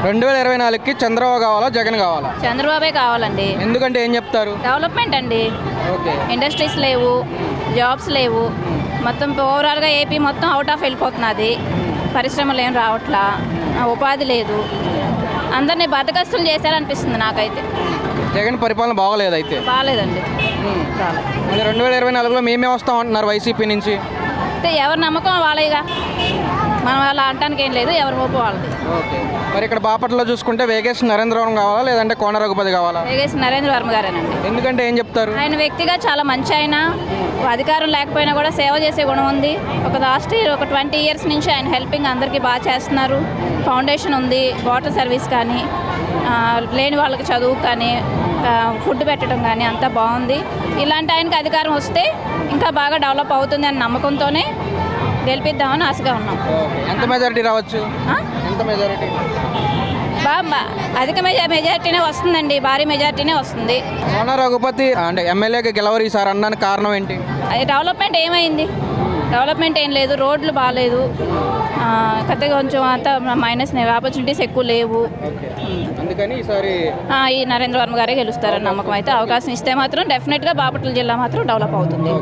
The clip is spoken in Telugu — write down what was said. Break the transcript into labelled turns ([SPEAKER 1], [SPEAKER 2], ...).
[SPEAKER 1] 2024కి చంద్రబాబు కావాలా, జగన్ కావాలా?
[SPEAKER 2] చంద్రబాబే కావాలండి.
[SPEAKER 1] ఎందుకంటే ఏం చెప్తారు?
[SPEAKER 2] డెవలప్మెంట్ అండి.
[SPEAKER 1] ఓకే.
[SPEAKER 2] ఇండస్ట్రీస్ లేవు, జాబ్స్ లేవు, మొత్తం ఓవరాల్గా ఏపీ మొత్తం అవుట్ ఆఫ్ వెళ్ళిపోతున్నది. పరిశ్రమలు ఏం రావట్లా, ఉపాధి లేదు, అందరినీ బతకస్తులు చేశారనిపిస్తుంది నాకైతే.
[SPEAKER 1] జగన్ పరిపాలన బాగోలేదు అయితే.
[SPEAKER 2] బాగాలేదండి.
[SPEAKER 1] మళ్ళీ 2024లో మేమే వస్తాం అంటున్నారు వైసీపీ నుంచి.
[SPEAKER 2] అయితే ఎవరి నమ్మకం వాళ్ళేగా, మనం అలా అంటానికి ఏం లేదు, ఎవరి ఊపు వాళ్ళది.
[SPEAKER 1] ఓకే. మరి ఇక్కడ బాపట్లలో చూసుకుంటే వేగేష్ నరేంద్రవరం కావాలా, లేదంటే కోన రఘుపతి కావాలా?
[SPEAKER 2] వేగేసి నరేంద్ర వర్మ గారేనండి.
[SPEAKER 1] ఎందుకంటే ఏం చెప్తారు?
[SPEAKER 2] ఆయన వ్యక్తిగా చాలా మంచి ఆయన, అధికారం లేకపోయినా కూడా సేవ చేసే గుణం ఉంది. ఒక లాస్ట్ ఇయర్ ఒక 20 years నుంచి ఆయన హెల్పింగ్ అందరికీ బాగా చేస్తున్నారు. ఫౌండేషన్ ఉంది, వాటర్ సర్వీస్ కానీ, లేని వాళ్ళకి చదువు కానీ, ఫుడ్ పెట్టడం కానీ అంతా బాగుంది. ఇలాంటి ఆయనకి అధికారం వస్తే ఇంకా బాగా డెవలప్ అవుతుంది అనే నమ్మకంతోనే గెలిపిద్దామని ఆశగా ఉన్నాం.
[SPEAKER 1] ఎంత మెజారిటీ రావచ్చు? ఎంత మెజారిటీ?
[SPEAKER 2] బాగా అధిక మెజారిటీనే వస్తుందండి, భారీ మెజారిటీనే వస్తుంది.
[SPEAKER 1] కోన రఘుపతి అంటే ఎమ్మెల్యేగా గెలవరు ఈసారి అనడానికి కారణం ఏంటి?
[SPEAKER 2] అది డెవలప్మెంట్ ఏమైంది? డెవలప్మెంట్ ఏం లేదు, రోడ్లు బాగాలేదు, కొత్తగా కొంచెం అంతా మైనస్, ఆపర్చునిటీస్ ఎక్కువ లేవు.
[SPEAKER 1] అందుకని ఈసారి
[SPEAKER 2] ఈ నరేంద్ర వర్మ గారే గెలుస్తారని నమ్మకం అయితే. అవకాశం ఇస్తే మాత్రం డెఫినెట్గా బాపట్ల జిల్లా మాత్రం డెవలప్ అవుతుంది.